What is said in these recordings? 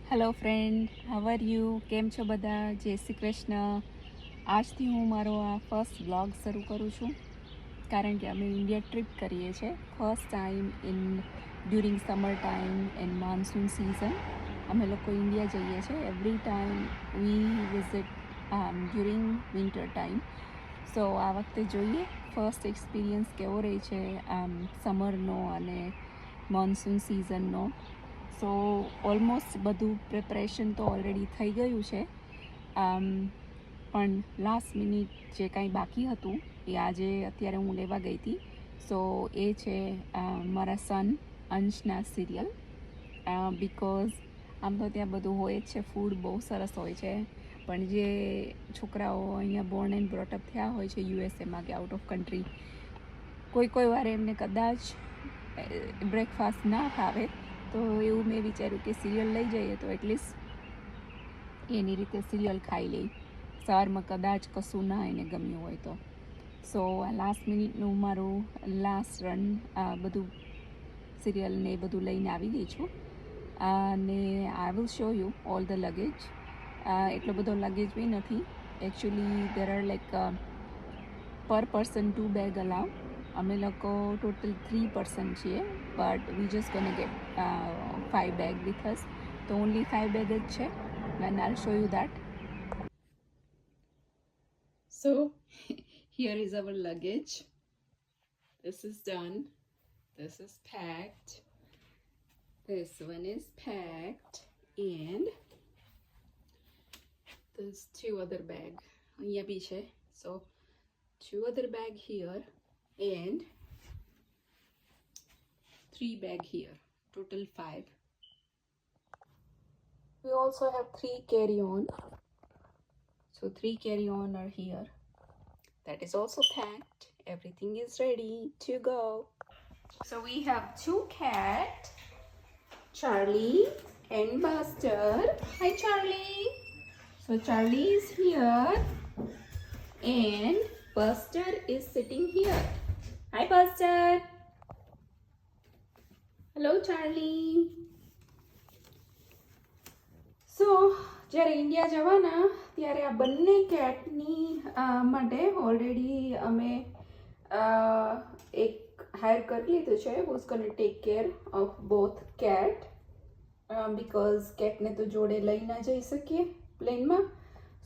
Hello friend, how are you? કેમ છો બધા? જય શ્રી કૃષ્ણ. આજથી હું મારો આ ફર્સ્ટ વ્લોગ શરૂ કરું છું કારણ કે અમે ઇન્ડિયા ટ્રીપ કરીએ છીએ first time during summer time and monsoon season. અમે લોકો ઇન્ડિયા જઈએ છીએ every time we visit during winter time. So આ વખતે જોઈએ ફર્સ્ટ એક્સપિરિયન્સ કેવો રહે છે સમરનો અને મોન્સૂન સિઝનનો. સો ઓલમોસ્ટ બધું પ્રિપરેશન તો ઓલરેડી થઈ ગયું છે, પણ લાસ્ટ મિનિટ જે કાંઈ બાકી હતું એ આજે અત્યારે હું લેવા ગઈ હતી. સો એ છે મારા સન અંશના સિરિયલ. બિકોઝ આમ તો ત્યાં બધું હોય જ છે, ફૂડ બહુ સરસ હોય છે, પણ જે છોકરાઓ અહીંયા બોર્ન એન્ડ બ્રોટઅપ થયા હોય છે યુએસએમાં કે આઉટ ઓફ કન્ટ્રી, કોઈ વાર એમને કદાચ બ્રેકફાસ્ટ ના ખાવે તો એવું મેં વિચાર્યું કે સિરિયલ લઈ જઈએ તો એટલીસ્ટ એની રીતે સિરિયલ ખાઈ લઈ, સવારમાં કદાચ કશું ના એને ગમ્યું હોય તો. સો આ લાસ્ટ મિનિટનું મારું લાસ્ટ રન બધું સિરિયલ ને બધું લઈને આવી ગઈ છું અને I will show you all the luggage. એટલો બધો લગેજ બી નથી actually. There are like per person 2 bag allow. અમે લોકો ટોટલ 3 પર્સન છીએ, but we just gonna get 5 bag with us. તો ઓનલી 5 બેગ જ છે and I'll show you that. So here is our luggage. This is done. This is packed. This one is packed and there's 2 other bag. અહીંયા બી છે. So 2 other bag here and 3 bag here. Total 5. We also have 3 carry-on. So 3 carry-on are here. That is also packed. Everything is ready to go. So we have 2 cats, Charlie and Buster. Hi Charlie. So Charlie is here and Buster is sitting here. Hi Buster. Hello Charlie. સો જ્યારે India જવાના ત્યારે આ બંને કેટની માટે already અમે એક higher કરી લીધું છે who is gonna take care of both cat, because કેટને તો જોડે લઈ ના જઈ શકીએ પ્લેનમાં.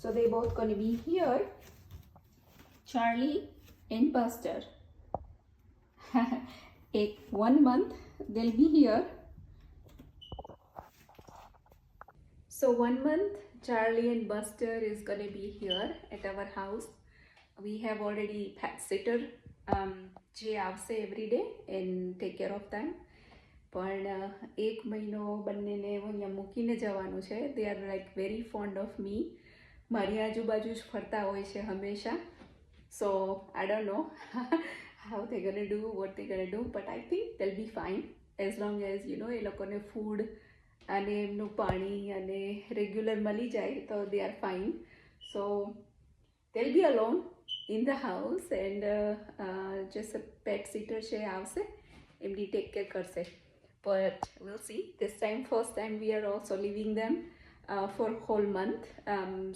So they both gonna be here, Charlie and Buster. એક 1 month they'll be here. So 1 month Charlie and Buster is gonna be here at our house. We have already pet sitter જે આવશે every day and take care of them. પણ 1 મહિનો બંનેને અહીંયા મૂકીને જવાનું છે. They are like very fond of me. મારી આજુબાજુ જ ફરતા હોય છે હંમેશા. So I don't know how they're gonna do, what they're gonna do, but I think they'll be fine as long as you know એ લોકોને ફૂડ અને એમનું પાણી અને રેગ્યુલર મળી જાય તો they are fine. So they'll be alone in the house and just a pet sitter છે આવશે એમની ટેક કેર કરશે. But we'll see. This time, first time we are also leaving them for whole month.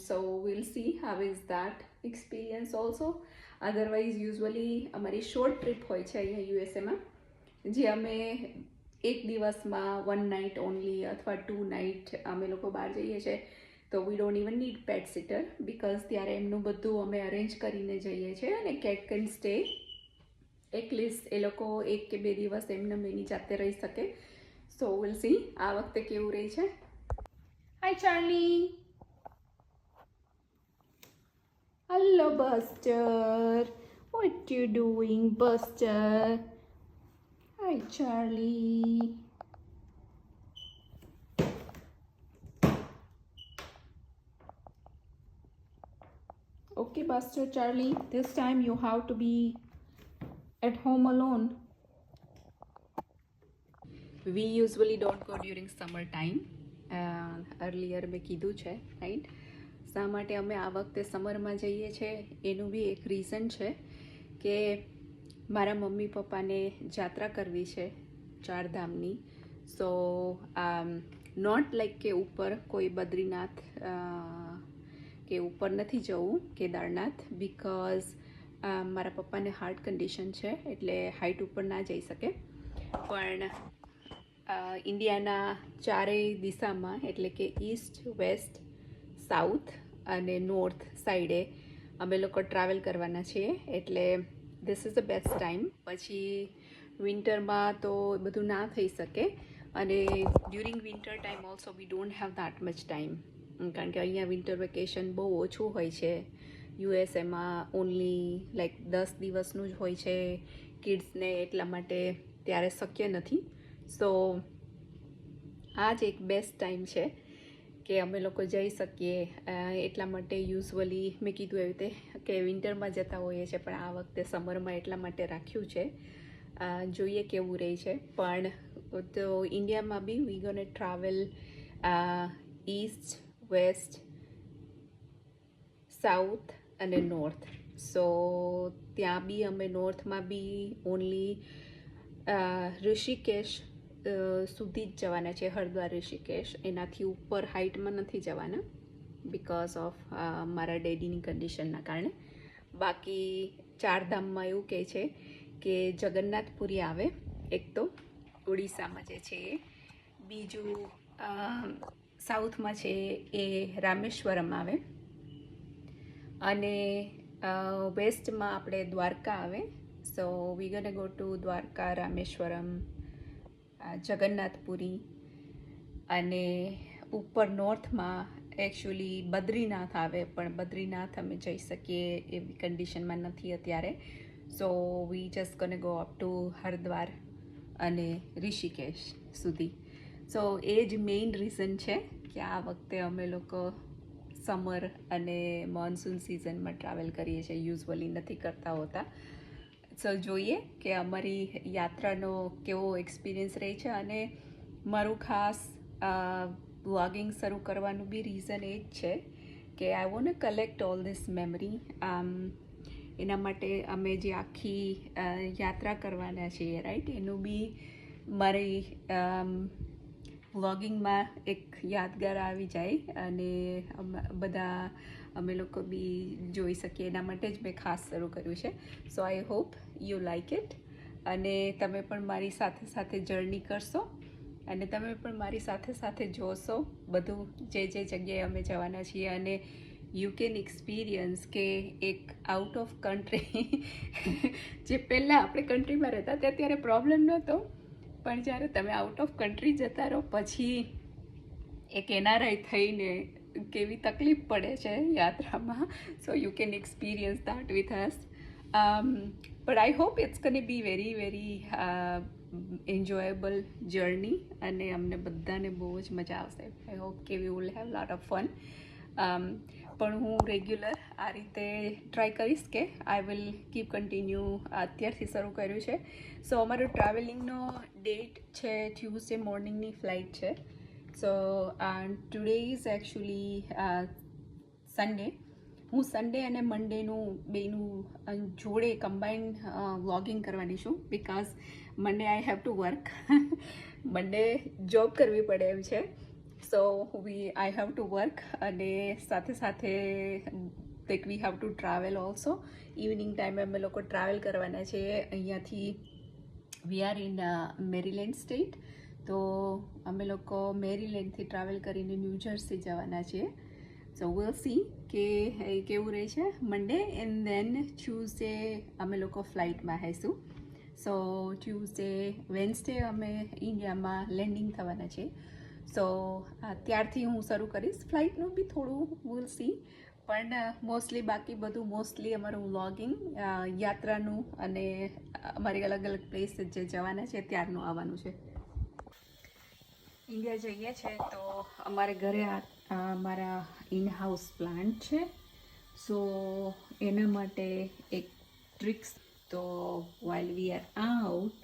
So we'll see how is that experience also. Otherwise usually અમારી short trip હોય છે અહીંયા યુએસએમાં, જે અમે એક દિવસમાં 1 night only અથવા 2 night અમે લોકો બહાર જઈએ છીએ તો we don't even need pet sitter, because ત્યારે એમનું બધું અમે અરેન્જ કરીને જઈએ છીએ અને કેટ કેન સ્ટે એટલીસ્ટ એ લોકો 1 કે 2 દિવસ એમને એની જાતે રહી શકે. સો વિલ સી આ વખતે કેવું રહે છે. Hi Charlie. Hello Buster. What you doing Buster? Hi Charlie. Okay Buster, Charlie, this time you have to be at home alone. We usually don't go during summer time. Earlier મેં કીધું છે, right? શા માટે અમે આ વખતે સમરમાં જઈએ છીએ એનું બી એક રીઝન છે કે મારા મમ્મી પપ્પાને જાત્રા કરવી છે ચારધામની. સો નોટ લાઈક કે ઉપર કોઈ બદ્રીનાથ કે ઉપર નથી જવું કેદારનાથ, બિકોઝ મારા પપ્પાને હાર્ટ કન્ડિશન છે એટલે હાઇટ ઉપર ના જઈ શકે. પણ ઇન્ડિયાના ચારેય દિશામાં એટલે કે ઈસ્ટ, વેસ્ટ, સાઉથ અને નોર્થ સાઈડે અમે લોકો ટ્રાવેલ કરવાના છીએ, એટલે this is the best time. પછી વિન્ટરમાં તો બધું ના થઈ શકે, અને during winter time also we don't have that much time, કારણ કે અહીંયા વિન્ટર વેકેશન બહુ ઓછું હોય છે. યુએસએમાં ઓનલી લાઈક 10 દિવસનું જ હોય છે કિડ્સને, એટલા માટે ત્યારે શક્ય નથી. સો આ જ એક બેસ્ટ ટાઈમ છે કે અમે લોકો જઈ શકીએ. એટલા માટે યુઝવલી મેં કીધું એવી રીતે કે વિન્ટરમાં જતા હોઈએ છીએ, પણ આ વખતે સમરમાં એટલા માટે રાખ્યું છે. જોઈએ કેવું રહે છે. પણ તો ઇન્ડિયામાં બી વી ગોને ટ્રાવેલ ઈસ્ટ, વેસ્ટ, સાઉથ અને નોર્થ. સો ત્યાં બી અમે નોર્થમાં બી ઓનલી ઋષિકેશ સુધી જ જવાના છે, હરિદ્વાર ઋષિકેશ. એનાથી ઉપર હાઇટમાં નથી જવાના બિકોઝ ઓફ મારા ડેડીની કન્ડિશનના કારણે. બાકી ચારધામમાં એવું કહે છે કે જગન્નાથપુરી આવે, એક તો ઓડિશામાં જે છે એ, બીજું સાઉથમાં છે એ રામેશ્વરમ આવે, અને વેસ્ટમાં આપણે દ્વારકા આવે. સો વી ગોના ગો ટુ દ્વારકા, રામેશ્વરમ, જગન્નાથપુરી, અને ઉપર નોર્થમાં એકચ્યુઅલી બદ્રીનાથ આવે, પણ બદ્રીનાથ અમે જઈ શકીએ એવી કન્ડિશનમાં નથી અત્યારે. So we just gonna go up to Haridwar અને ઋષિકેશ સુધી. સો એ જ મેઇન રીઝન છે કે આ વખતે અમે લોકો સમર અને મોન્સૂન સિઝનમાં ટ્રાવેલ કરીએ છીએ, યુઝવલી નથી કરતા હોતા. સો જોઈએ કે અમારી યાત્રાનો કેવો એક્સપિરિયન્સ રહે છે. અને મારું ખાસ વ્લોગિંગ શરૂ કરવાનું બી રીઝન એ જ છે કે I want collect all this memory. એના માટે અમે જે આખી યાત્રા કરવાના છીએ રાઈટ, એનું બી મારી વ્લોગિંગમાં એક યાદગાર આવી જાય, અને બધા અમે લોકો બી જોઈ શકીએ. એના માટે જ મેં ખાસ શરૂ કર્યું છે. So I hope you like it, અને તમે પણ મારી સાથે સાથે જર્ની કરશો, અને તમે પણ મારી સાથે સાથે જોશો બધું જે જગ્યાએ અમે જવાના છીએ. અને યુ કેન એક્સપિરિયન્સ કે એક આઉટ ઓફ કન્ટ્રી જે પહેલાં આપણે કન્ટ્રીમાં રહેતા ત્યાં ત્યારે પ્રોબ્લેમ નહોતો, પણ જ્યારે તમે આઉટ ઓફ કન્ટ્રી જતા રહો પછી એક એનઆરઆઈ થઈને કેવી તકલીફ પડે છે યાત્રામાં. So you can experience that with us. But I hope it's gonna be very very enjoyable journey, અને અમને બધાને બહુ જ મજા આવશે. આઈ હોપ કે we will have lot of fun. પણ હું રેગ્યુલર આ રીતે ટ્રાય કરીશ કે આઈ વિલ કીપ કન્ટિન્યુ. અત્યારથી શરૂ કર્યું છે. સો અમારો ટ્રાવેલિંગનો ડેટ છે ટ્યુઝડે મોર્નિંગની ફ્લાઇટ છે. સો ટુડે ઇઝ એકચ્યુઅલી સન્ડે. હું સન્ડે અને મંડેનું બેનું જોડે કમ્બાઈન વ્લોગિંગ કરવાની છું, because Monday I have to work. Monday job કરવી પડે એમ છે. So I have to work, અને સાથે સાથે વી have to travel also. Evening ટાઈમે અમે લોકો ટ્રાવેલ કરવાના છીએ અહીંયાથી. We are in Maryland state, તો અમે લોકો મેરીલેન્ડથી ટ્રાવેલ કરીને ન્યૂ જર્સી જવાના છીએ. સો વિલ સી કે કેવું રહે છે મંડે, એન્ડ દેન ટ્યુઝડે અમે લોકો ફ્લાઇટમાં હઈશું. સો ટ્યુઝડે વેન્સડે અમે ઇન્ડિયામાં લેન્ડિંગ થવાના છીએ. સો ત્યારથી હું શરૂ કરીશ ફ્લાઇટનું બી થોડું વિલ સી, પણ મોસ્ટલી બાકી બધું મોસ્ટલી અમારું વ્લોગિંગ યાત્રાનું અને અમારી અલગ અલગ પ્લેસ જે જવાના છે ત્યારનું આવવાનું છે. ઇન્ડિયા જઈએ છીએ તો અમારે ઘરે મારા ઇન હાઉસ પ્લાન્ટ છે. સો એના માટે એક ટ્રિક્સ, તો વાઇલ વી આર આઉટ,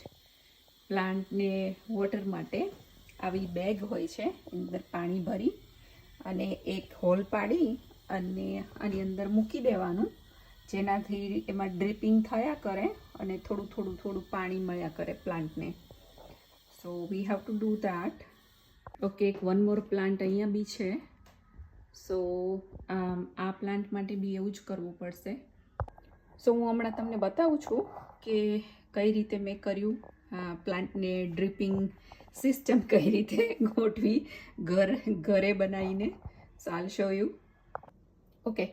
પ્લાન્ટને વોટર માટે આવી બેગ હોય છે, અંદર પાણી ભરી અને એક હોલ પાડી અને આની અંદર મૂકી દેવાનું, જેનાથી એમાં ડ્રીપિંગ થયા કરે અને થોડું પાણી મળ્યા કરે પ્લાન્ટને. So we have to do that. Okay, એક વન મોર પ્લાન્ટ અહીંયા બી છે. સો આ પ્લાન્ટ માટે બી એવું જ કરવું પડશે. સો હું હમણાં તમને બતાવું છું કે કઈ રીતે મેં કર્યું પ્લાન્ટને ડ્રીપિંગ સિસ્ટમ કઈ રીતે ગોઠવી ઘરે બનાવીને. સો આલ શો યુ. ઓકે,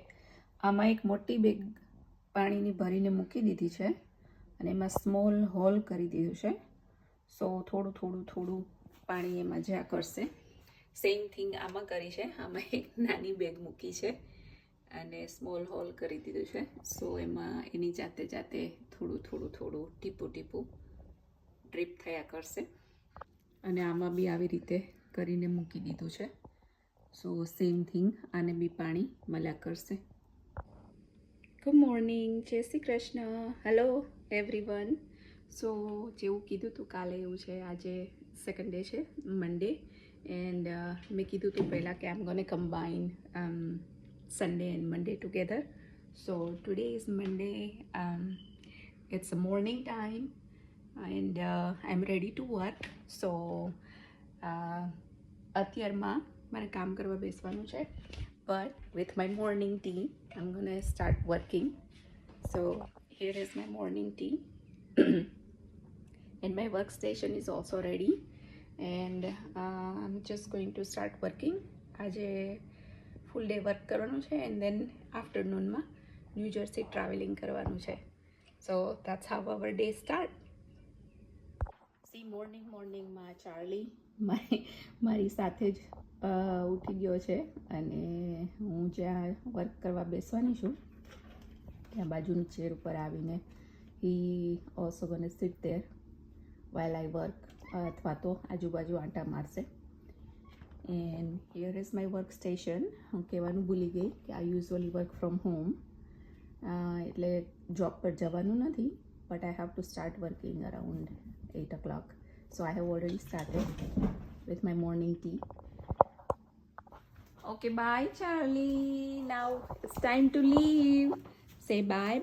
આમાં એક મોટી બેગ પાણીની ભરીને મૂકી દીધી છે અને એમાં સ્મોલ હોલ કરી દીધું છે. સો થોડું પાણી એમાં જ્યાં કરશે. સેમ થિંગ આમાં કરી છે. આમાં એક નાની બેગ મૂકી છે અને સ્મોલ હોલ કરી દીધું છે. સો એમાં એની જાતે થોડું ટીપું ડ્રીપ થયા કરશે. અને આમાં બી આવી રીતે કરીને મૂકી દીધું છે. સો સેમ થિંગ આને બી પાણી મળ્યા કરશે. ગુડ મોર્નિંગ, જય શ્રી કૃષ્ણ, હેલો એવરીવન. સો જેવું કીધું હતું કાલે એવું છે, આજે સેકન્ડ ડે છે, મંડે. એન્ડ મેં કીધું હતું પહેલાં કે આઈ એમ ગોને combine Sunday and Monday together. So today is Monday. It's a morning time and I'm ready to work. So અત્યારમાં મારે કામ કરવા બેસવાનું છે, but with my morning tea I'm gonna start working. So here is my morning tea and my workstation is also ready and I'm just going to start working. આજે full day work કરવાનું છે and then આફ્ટરનૂનમાં New Jersey traveling કરવાનું છે. So that's how our day start. See મોર્નિંગમાં Charlie મારી સાથે જ ઉઠી ગયો છે અને હું જ્યાં વર્ક કરવા બેસવાની છું ત્યાં બાજુની ચેર ઉપર આવીને he also gonna sit there while I work અથવા તો આજુબાજુ આંટા મારશે. And here is my workstation. હું કહેવાનું ભૂલી ગઈ કે I usually work from home. એટલે જોબ પર જવાનું નથી, but I have to start working around 8 o'clock. So I have already started with my morning tea. Okay, bye Charlie. Now it's time to leave. Say bye.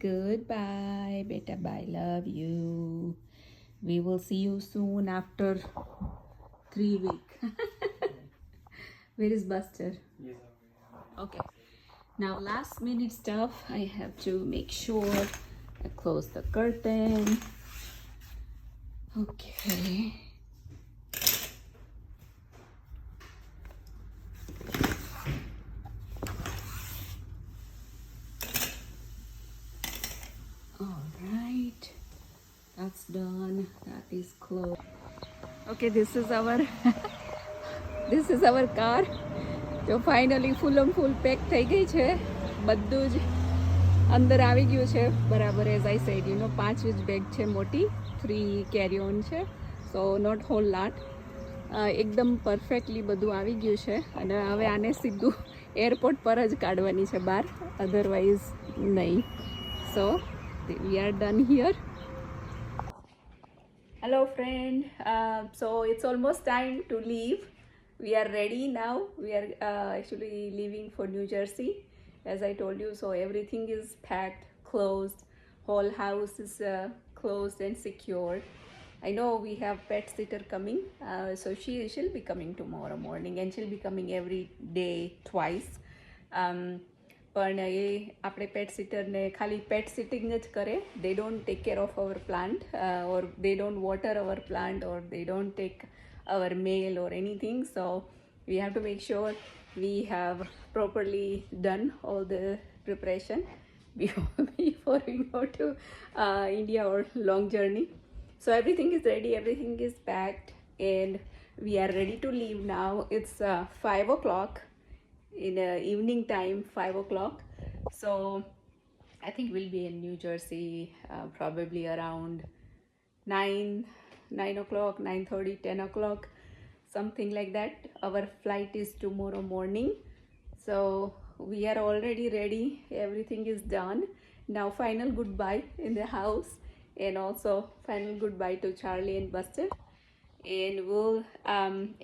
Goodbye. Beta bye. Love you. We will see you soon after 3 weeks. Where is Buster? Yes. Okay. Now last minute stuff. I have to make sure I close the curtain. Okay. All right. That's done. That is closed. Okay, this is our car. તો finally ફૂલ pack થઈ ગઈ છે, બધું જ અંદર આવી ગયું છે બરાબર. એઝ આઈ સેડ 5 જ બેગ છે મોટી, 3 કેરી ઓન છે. સો નોટ હોલ લાટ, એકદમ પરફેક્ટલી બધું આવી ગયું છે અને હવે આને સીધું એરપોર્ટ પર જ કાઢવાની છે બહાર, અધરવાઇઝ નહીં. So we are done here. Hello friend, so it's almost time to leave. We are ready now. We are actually leaving for New Jersey, as I told you. So everything is packed, closed, whole house is closed and secured. I know we have pet sitter coming, so she'll be coming tomorrow morning and she'll be coming every day twice. પણ એ આપણે પેટ સિટરને ખાલી પેટ sitting જ કરે. They don't take care of our plant or they don't water our plant or they don't take our mail or anything. So we have to make sure we have properly done all the preparation before we go to India or long journey. So everything is ready, everything is packed and we are ready to leave now. It's 5 o'clock in evening time, 5 o'clock. So I think we'll be in New Jersey probably around 9 o'clock, 9:30, 10 o'clock, something like that. Our flight is tomorrow morning. So we are already ready, everything is done. Now final goodbye in the house and also final goodbye to Charlie and Buster. And we'll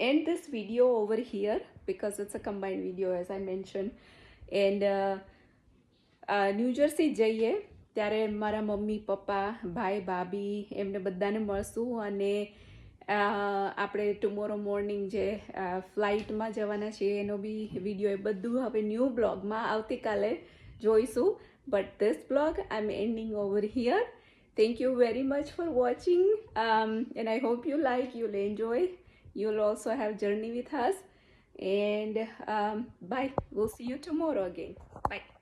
end this video over here because it's a combined video, as I mentioned. And new jersey જઈએ ત્યારે મારા mummy papa ભાઈ ભાભી એમને બધાને મળશું અને આપણે ટુમોરો મોર્નિંગ જે ફ્લાઇટમાં જવાના છીએ એનો બી વિડીયો એ બધું હવે ન્યૂ બ્લોગમાં આવતીકાલે જોઈશું. But this blog I am ending over here. Thank you very much for watching, and I hope you like, you'll enjoy, you'll also have journey with us, and bye. We'll see you tomorrow again. Bye.